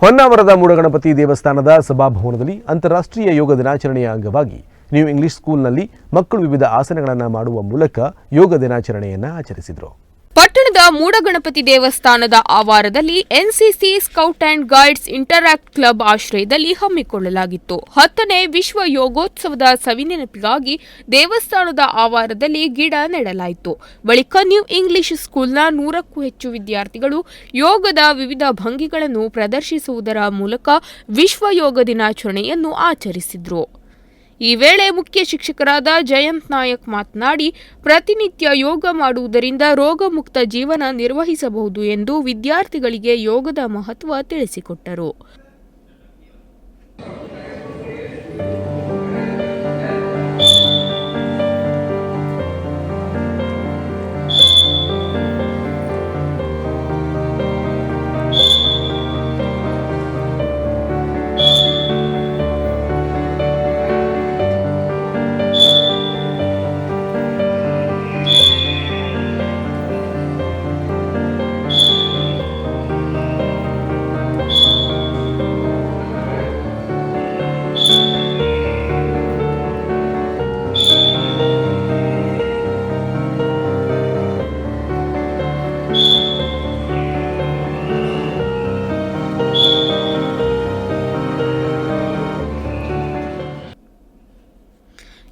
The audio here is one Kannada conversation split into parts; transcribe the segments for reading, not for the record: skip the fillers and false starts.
ಹೊನ್ನಾವರದ ಮೂಡಗಣಪತಿ ದೇವಸ್ಥಾನದ ಸಭಾಭವನದಲ್ಲಿ ಅಂತಾರಾಷ್ಟ್ರೀಯ ಯೋಗ ದಿನಾಚರಣೆಯ ಅಂಗವಾಗಿ ನ್ಯೂ ಇಂಗ್ಲಿಷ್ ಸ್ಕೂಲ್ನಲ್ಲಿ ಮಕ್ಕಳು ವಿವಿಧ ಆಸನಗಳನ್ನು ಮಾಡುವ ಮೂಲಕ ಯೋಗ ದಿನಾಚರಣೆಯನ್ನು ಆಚರಿಸಿದರು. ಪಟ್ಟಣದ ಮೂಡಗಣಪತಿ ದೇವಸ್ಥಾನದ ಆವರಣದಲ್ಲಿ NCC scout and guides interact club ಆಶ್ರಯದಲ್ಲಿ ಹಮ್ಮಿಕೊಳ್ಳಲಾಗಿತ್ತು. 10ನೇ ವಿಶ್ವ ಯೋಗೋತ್ಸವದ ಸವಿನೆನಪಿಗಾಗಿ ದೇವಸ್ಥಾನದ ಆವರಣದಲ್ಲಿ ಗಿಡ ನೆಡಲಾಯಿತು. ಬಳಿಕ ನ್ಯೂ ಇಂಗ್ಲಿಷ್ ಸ್ಕೂಲ್ನ 100ಕ್ಕೂ ಹೆಚ್ಚು ವಿದ್ಯಾರ್ಥಿಗಳು ಯೋಗದ ವಿವಿಧ ಭಂಗಿಗಳನ್ನು ಪ್ರದರ್ಶಿಸುವುದರ ಮೂಲಕ ವಿಶ್ವ ಯೋಗ ದಿನಾಚರಣೆಯನ್ನು ಆಚರಿಸಿದರು. ಈ ವೇಳೆ ಮುಖ್ಯ ಶಿಕ್ಷಕರಾದ ಜಯಂತ್ ನಾಯಕ್ ಮಾತನಾಡಿ, ಪ್ರತಿನಿತ್ಯ ಯೋಗ ಮಾಡುವುದರಿಂದ ರೋಗಮುಕ್ತ ಜೀವನ ನಿರ್ವಹಿಸಬಹುದು ಎಂದು ವಿದ್ಯಾರ್ಥಿಗಳಿಗೆ ಯೋಗದ ಮಹತ್ವ ತಿಳಿಸಿಕೊಟ್ಟರು.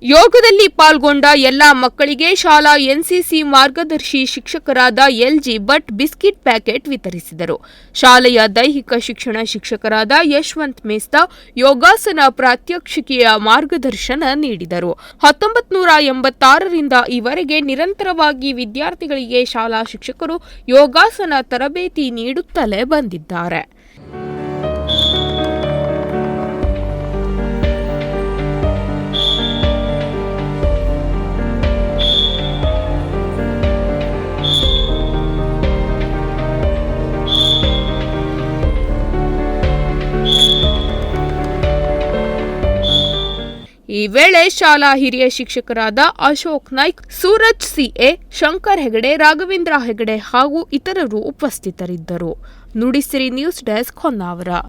ಯೋಗದಲ್ಲಿ ಪಾಲ್ಗೊಂಡ ಎಲ್ಲಾ ಮಕ್ಕಳಿಗೆ ಶಾಲಾ ಎನ್ಸಿಸಿ ಮಾರ್ಗದರ್ಶಿ ಶಿಕ್ಷಕರಾದ ಎಲ್ಜಿ ಭಟ್ ಬಿಸ್ಕಿಟ್ ಪ್ಯಾಕೆಟ್ ವಿತರಿಸಿದರು. ಶಾಲೆಯ ದೈಹಿಕ ಶಿಕ್ಷಣ ಶಿಕ್ಷಕರಾದ ಯಶವಂತ್ ಮೇಸ್ತಾ ಯೋಗಾಸನ ಪ್ರಾತ್ಯಕ್ಷಿಕೆಯ ಮಾರ್ಗದರ್ಶನ ನೀಡಿದರು. 1986ರಿಂದ ಈವರೆಗೆ ನಿರಂತರವಾಗಿ ವಿದ್ಯಾರ್ಥಿಗಳಿಗೆ ಶಾಲಾ ಶಿಕ್ಷಕರು ಯೋಗಾಸನ ತರಬೇತಿ ನೀಡುತ್ತಲೇ ಬಂದಿದ್ದಾರೆ. ಈ ವೇಳೆ ಶಾಲಾ ಹಿರಿಯ ಶಿಕ್ಷಕರಾದ ಅಶೋಕ್ ನಾಯ್ಕ್, ಸೂರಜ್ ಸಿಎ, ಶಂಕರ್ ಹೆಗಡೆ, ರಾಘವೇಂದ್ರ ಹೆಗಡೆ ಹಾಗೂ ಇತರರು ಉಪಸ್ಥಿತರಿದ್ದರು. Nudisiri news desk Honnavar.